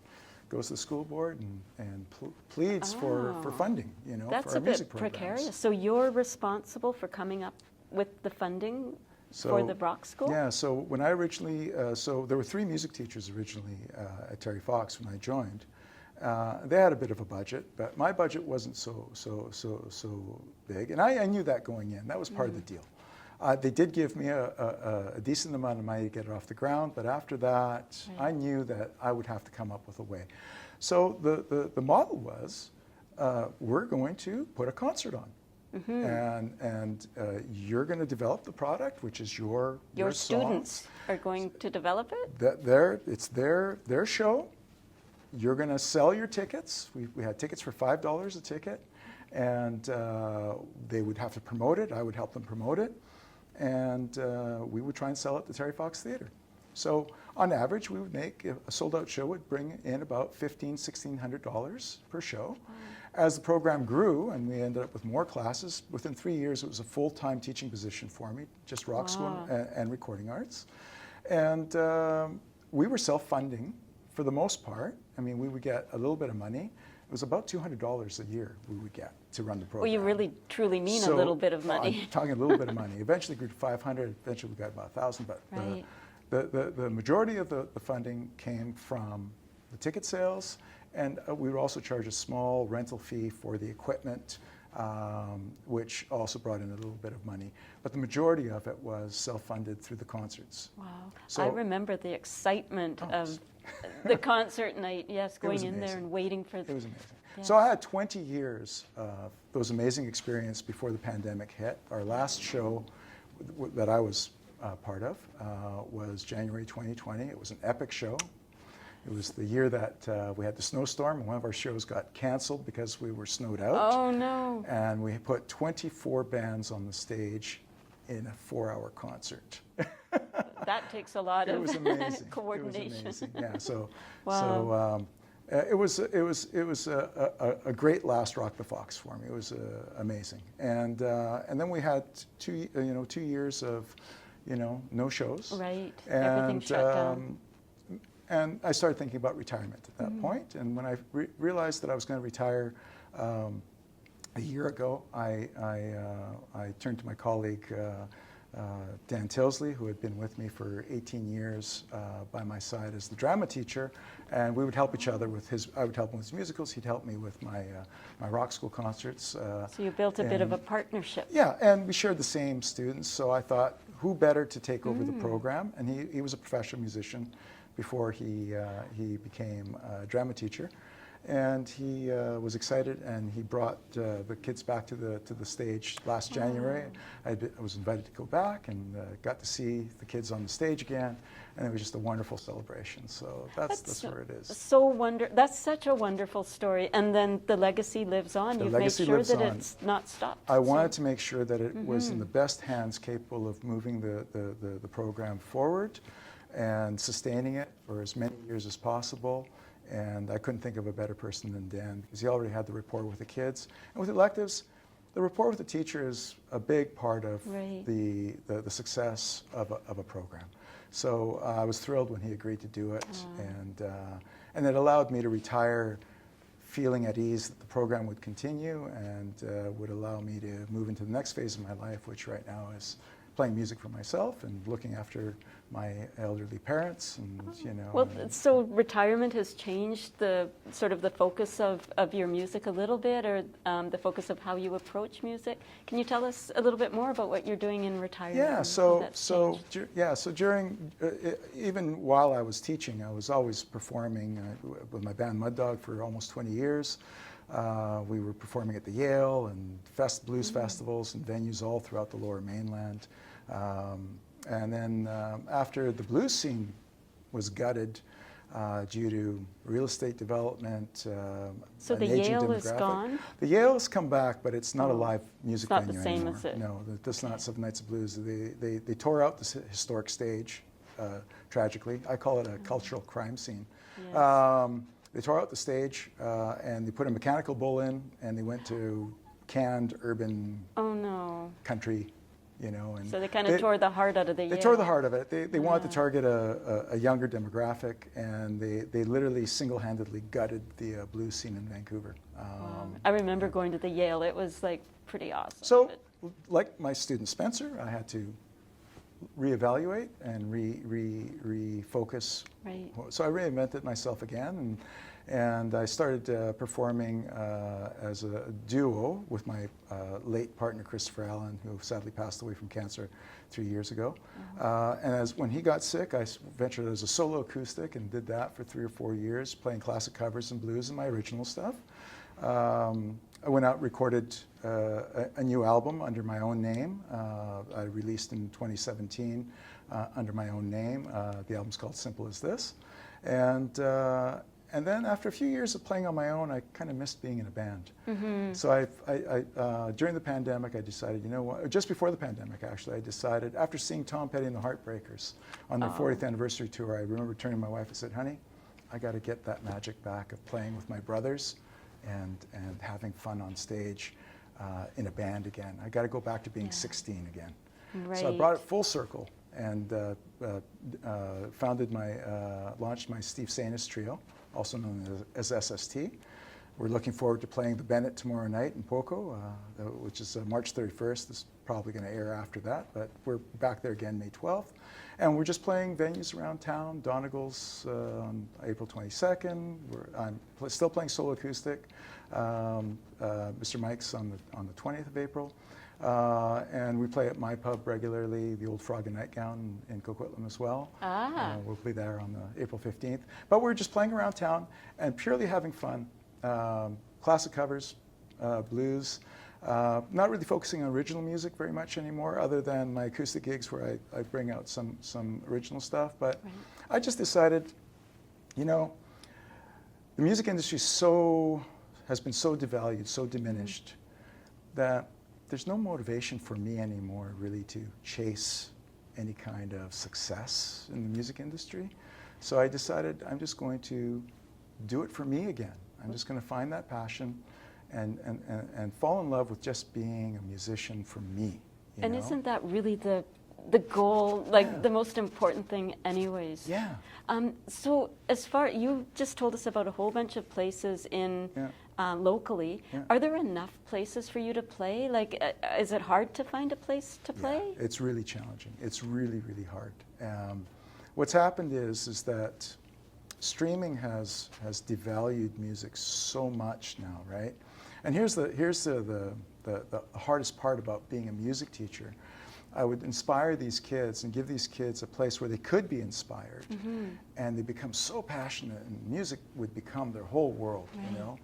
goes to the school board and pleads for funding, you know, for our music programs. That's a bit precarious. So you're responsible for coming up with the funding for the Brock School? Yeah, so when I originally, so there were 3 music teachers originally at Terry Fox when I joined. They had a bit of a budget, but my budget wasn't so big, and I knew that going in. That was part of the deal. They did give me a decent amount of money to get it off the ground, but after that, I knew that I would have to come up with a way. So the model was, we're going to put a concert on. And you're going to develop the product, which is your students are going to develop it? It's their show. You're going to sell your tickets. We had tickets for $5 a ticket, and they would have to promote it. I would help them promote it, and we would try and sell it at the Terry Fox Theater. So on average, we would make a sold-out show would bring in about $1,500, $1,600 per show. As the program grew and we ended up with more classes, within 3 years it was a full-time teaching position for me, just rock school and recording arts. And we were self-funding for the most part. I mean, we would get a little bit of money. It was about $200 a year we would get to run the program. Well, you really truly mean a little bit of money. I'm talking a little bit of money. Eventually grew to 500, eventually we got about 1,000, but the majority of the funding came from the ticket sales, and we would also charge a small rental fee for the equipment, which also brought in a little bit of money. But the majority of it was self-funded through the concerts. Wow. So- I remember the excitement of the concert night, yes, going was in there amazing. and waiting for It was amazing. Yes. So I had 20 years of those amazing experiences before the pandemic hit. Our last show that I was part of was January 2020. It was an epic show. It was the year that we had the snowstorm, and one of our shows got canceled because we were snowed out. Oh, no. And we put 24 bands on the stage in a 4-hour concert. That takes a lot It of was amazing. coordination. It was amazing. Yeah. So, Wow. it was a great last Rock the Fox for me. It was amazing. And then we had 2 years of no shows. Right. And, Everything shut down. And I started thinking about retirement at that point. And when I realized that I was going to retire a year ago, I turned to my colleague Dan Tilsley, who had been with me for 18 years by my side as the drama teacher, and we would help each other with I would help him with his musicals, he'd help me with my rock school concerts. So you built a bit of a partnership. Yeah, and we shared the same students, so I thought, who better to take over the program? And he was a professional musician before he became a drama teacher. And he was excited, and he brought the kids back to the stage last January. I was invited to go back and got to see the kids on the stage again, and it was just a wonderful celebration. So that's where it is. That's such a wonderful story, and then the legacy lives on. The You've made legacy sure lives that on. it's not stopped. I wanted to make sure that it was in the best hands capable of moving the program forward and sustaining it for as many years as possible. And I couldn't think of a better person than Dan, because he already had the rapport with the kids. And with electives, the rapport with the teacher is a big part of Right. the success of a program. So I was thrilled when he agreed to do it, and it allowed me to retire feeling at ease that the program would continue and would allow me to move into the next phase of my life, which right now is playing music for myself and looking after my elderly parents, and Well, so retirement has changed the sort of the focus of your music a little bit, or the focus of how you approach music. Can you tell us a little bit more about what you're doing in retirement? Yeah, and how so that's so changed? so during even while I was teaching, I was always performing with my band Mud Dog for almost 20 years. We were performing at the Yale and blues festivals and venues all throughout the Lower Mainland. And then after the blues scene was gutted due to real estate development, So an the aging Yale is demographic. gone? The Yale has come back, but it's not a live music It's not venue the same anymore. as it- No, that's not 7 Nights of Blues. They tore out the historic stage, tragically. I call it a cultural crime scene. Yes. They tore out the stage and they put a mechanical bull in, and they went to canned urban Oh no. country, and So they kind of tore the heart out of the Yale. they tore the heart of it. They wanted to target a younger demographic, and they literally single-handedly gutted the blues scene in Vancouver. I remember going to the Yale. It was like pretty awesome. So, but- like my student Spencer, I had to reevaluate and refocus. Right. So I reinvented myself again, and I started performing as a duo with my late partner Christopher Allen, who sadly passed away from cancer 3 years ago. And when he got sick, I ventured as a solo acoustic and did that for 3 or 4 years, playing classic covers and blues and my original stuff. I went out and recorded a new album under my own name. I released in 2017 under my own name. The album's called Simple As This. And then after a few years of playing on my own, I kind of missed being in a band. So during the pandemic, I decided, just before the pandemic, actually, I decided, after seeing Tom Petty and the Heartbreakers on their 40th anniversary tour, I remember turning to my wife and said, honey, I got to get that magic back of playing with my brothers and having fun on stage in a band again. I got to go back to being 16 again. Right. So I brought it full circle and launched my Steve Sainas trio, also known as SST. We're looking forward to playing the Bennett tomorrow night in Poco, which is March 31st. This is probably going to air after that, but we're back there again May 12th. And we're just playing venues around town. Donegal's on April 22nd. I'm still playing solo acoustic. Mr. Mike's on the 20th of April. And we play at my pub regularly, the Old Frog and Nightgown in Coquitlam as well. We'll be there on the April 15th. But we're just playing around town and purely having fun. Classic covers, blues. Not really focusing on original music very much anymore, other than my acoustic gigs where I bring out some original stuff. But I just decided, you know, the music industry has been so devalued, so diminished, that there's no motivation for me anymore really to chase any kind of success in the music industry. So I decided I'm just going to do it for me again. I'm just going to find that passion and fall in love with just being a musician for me. And isn't that really the goal, like the most important thing anyways? Yeah. So as far, you just told us about a whole bunch of places in locally. Are there enough places for you to play? Like, is it hard to find a place to play? Yeah, it's really challenging. It's really, really hard. What's happened is that streaming has devalued music so much now, right? And here's the hardest part about being a music teacher. I would inspire these kids and give these kids a place where they could be inspired, and they become so passionate, and music would become their whole world, you know.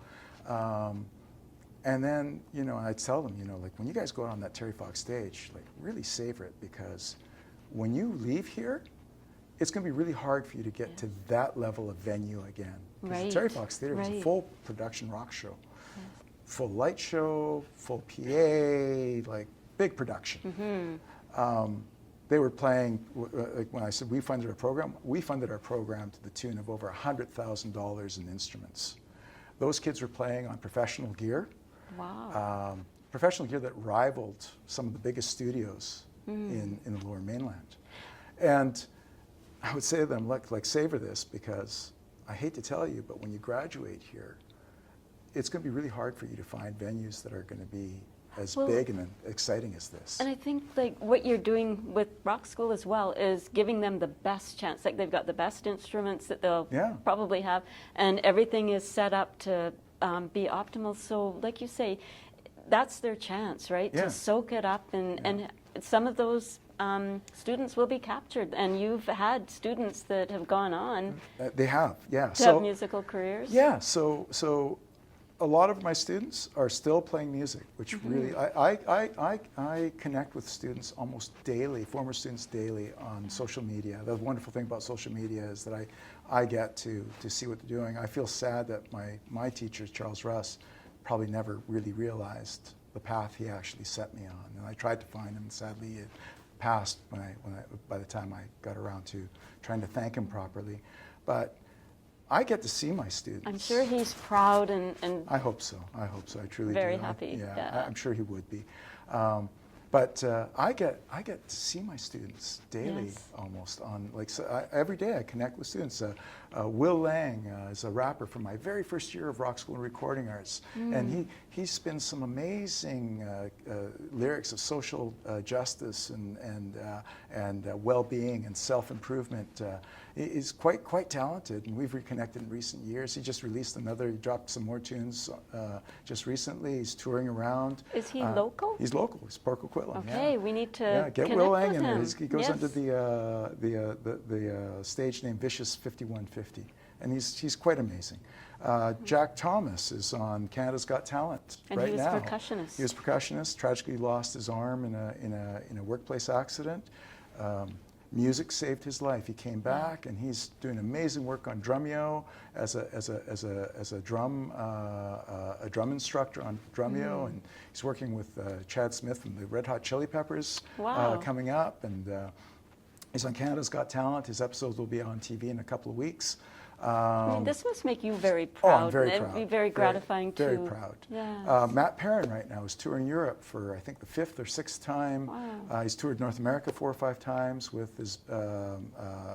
And then, you know, I'd tell them, you know, like, when you guys go out on that Terry Fox stage, like, really savor it, because when you leave here, it's going to be really hard for you to get to that level of venue again. Because Terry Fox Theatre was a full production rock show. Full light show, full PA, like, big production. They were playing, like when I said we funded our program to the tune of over $100,000 in instruments. Those kids were playing on professional gear. Wow. Professional gear that rivaled some of the biggest studios in the Lower Mainland. And I would say to them, look, like, savor this, because I hate to tell you, but when you graduate here, it's going to be really hard for you to find venues that are going to be as big and exciting as this. And I think, like, what you're doing with Rock School as well is giving them the best chance. Like, they've got the best instruments that they'll probably have, and everything is set up to be optimal. So, like you say, that's their chance, right? To soak it up, and some of those students will be captured, and you've had students that have gone on. They have, to have musical careers. Yeah. So a lot of my students are still playing music, which really, I connect with students almost daily, former students daily, on social media. The wonderful thing about social media is that I get to see what they're doing. I feel sad that my teacher, Charles Russ, probably never really realized the path he actually set me on. And I tried to find him, and sadly it passed by the time I got around to trying to thank him properly. But I get to see my students. I'm sure he's proud and I hope so. I truly do. Very happy. I'm sure he would be. But I get to see my students daily, almost on, like, every day I connect with students. Will Lang is a rapper from my very first year of Rock School and Recording Arts, and he spins some amazing lyrics of social justice and well-being and self-improvement. He's quite talented, and we've reconnected in recent years. He just released he dropped some more tunes just recently. He's touring around. Is he local? He's local. He's Port Coquitlam. Okay, we need to get connect Will Lang with in him. there. He goes under the stage name Vicious 5150, and he's quite amazing. Jack Thomas is on Canada's Got Talent and right now. And he was percussionist. He was percussionist. Tragically lost his arm in a workplace accident. Music saved his life. He came back, and he's doing amazing work on Drumeo as a drum instructor on Drumeo, and he's working with Chad Smith from the Red Hot Chili Peppers coming up, and he's on Canada's Got Talent. His episodes will be on TV in a couple of weeks. I mean, this must make you very proud. Oh, I'm very proud. It'd be very gratifying too. Very proud. Yes. Matt Perrin right now is touring Europe for, I think, the 5th or 6th time. Wow. He's toured North America 4 or 5 times with his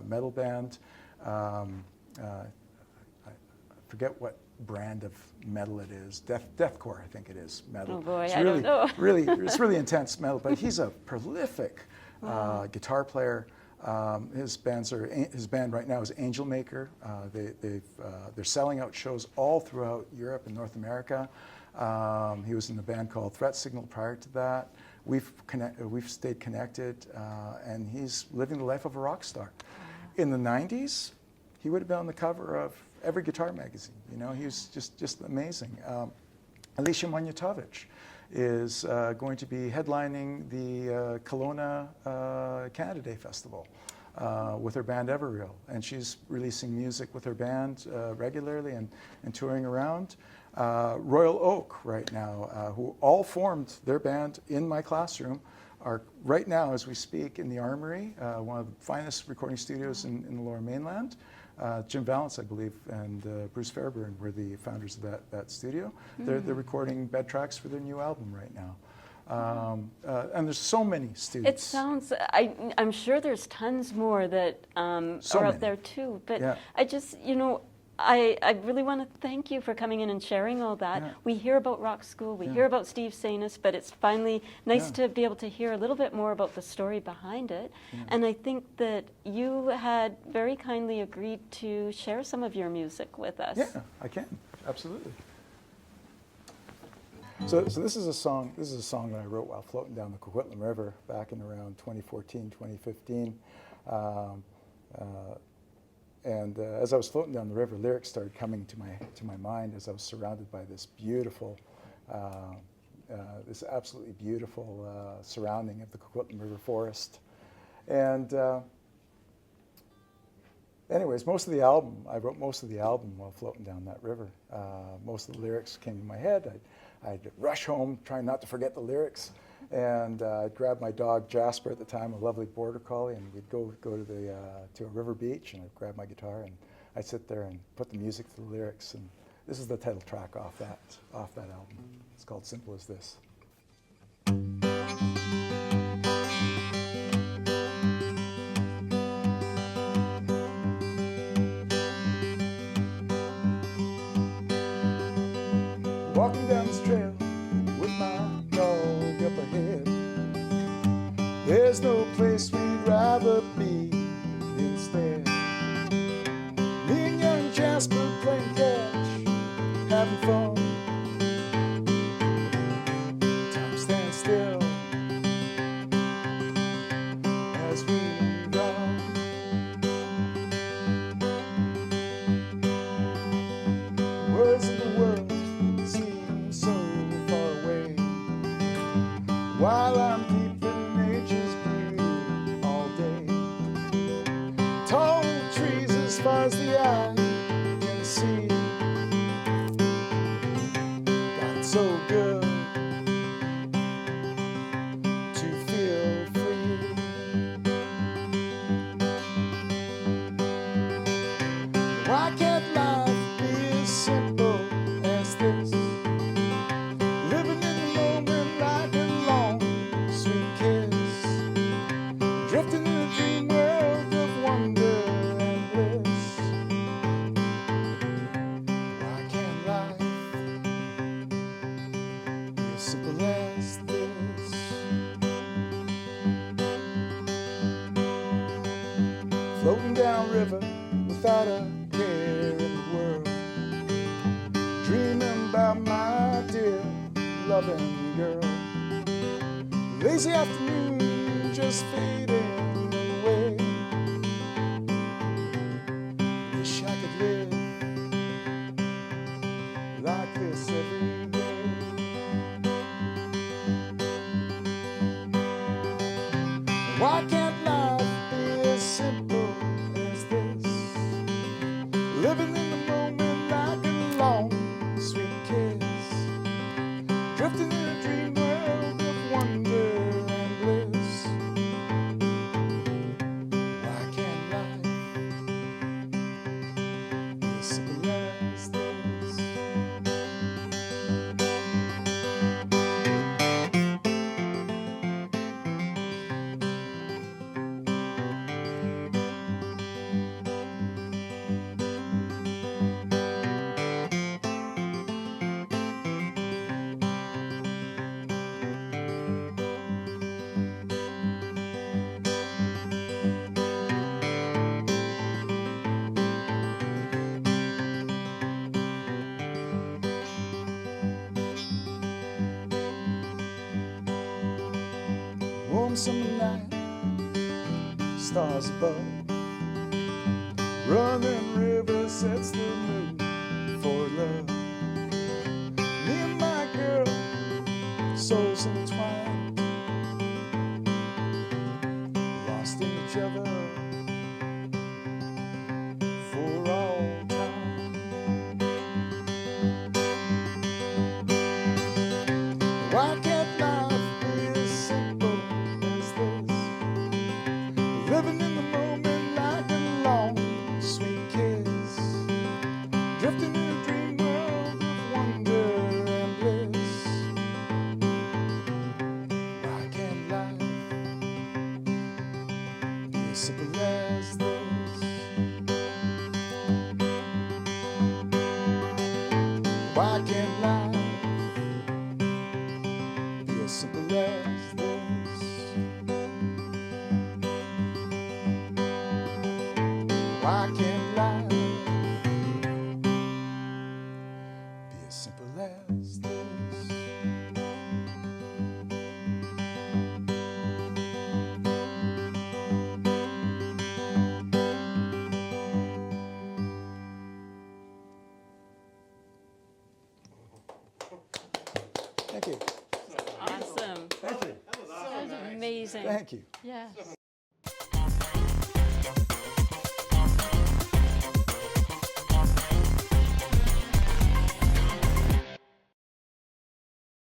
metal band. I forget brand of metal it is. Deathcore, I think it is, metal. Oh boy, it's I don't know. It's really intense metal, but he's a prolific guitar player. His band right now is Angel Maker. They're selling out shows all throughout Europe and North America. He was in a band called Threat Signal prior to that. We've stayed connected, and he's living the life of a rock star. In the 90s, he would have been on the cover of every guitar magazine. You know, he was just amazing. Alicia Monjatovic is going to be headlining the Kelowna Canada Day Festival with her band Everreal, and she's releasing music with her band regularly and touring around. Royal Oak right now, who all formed their band in my classroom, are right now as we speak in the Armory, one of the finest recording studios in the Lower Mainland. Jim Valance, I believe, and Bruce Fairburn were the founders of that studio. They're recording bed tracks for their new album right now. And there's so many students. It sounds, I'm sure there's tons more that are out there too, but Yeah. I just, you know, I really want to thank you for coming in and sharing all that. Yeah. We hear about Rock School, we Yeah. hear about Steve Sainas, but it's finally nice Yeah. to be able to hear a little bit more about the story behind it. And I think that you had very kindly agreed to share some of your music with us. Yeah, I can, absolutely. So this is a song that I wrote while floating down the Coquitlam River back in around 2014, 2015. And as I was floating down the river, lyrics started coming to my mind as I was surrounded by this beautiful, this absolutely beautiful surrounding of the Coquitlam River forest. And anyways, I wrote most of the album while floating down that river. Most of the lyrics came to my head. I'd rush home, trying not to forget the lyrics. And I'd grab my dog Jasper at the time, a lovely border collie, and we'd go to a river beach, and I'd grab my guitar and I'd sit there and put the music to the lyrics. And this is the title track off that album. It's called Simple as This. Walking down this trail with my dog up ahead. There's no place we'd rather be instead. Me and young Jasper playing catch, having fun. Time stands still as we run. Words of the world seem so far away, while I'm deep in nature's beauty all day. Tall trees as far as the eye can see. God, it's so good to feel free. Why can't life be as simple as this? Living in the moment like a long, sweet kiss. Drifting in a dream world of wonder and bliss. Why can't life be as simple as this? Floating down river without a care in the world, dreaming about my dear loving girl. Lazy afternoon just fading away. Wish I could live like this every day. Why can't life be as simple as this? Living in the moment like a long, sweet kiss. Drifting in a dream world of wonder and bliss. Why can't life be as simple as this? warm summer night, stars above, running river sets the mood for love. Me and my girl, souls entwined, lost in each other for all time. Why can't life be as simple as this? Living in the moment like a long, sweet kiss, drifting in a dream world of wonder and bliss. Why can't life be as simple as this? Why can't life be as simple as this? Why can't life be as simple as this? Thank you. Awesome. Thank you. Amazing. Thank you. Yes.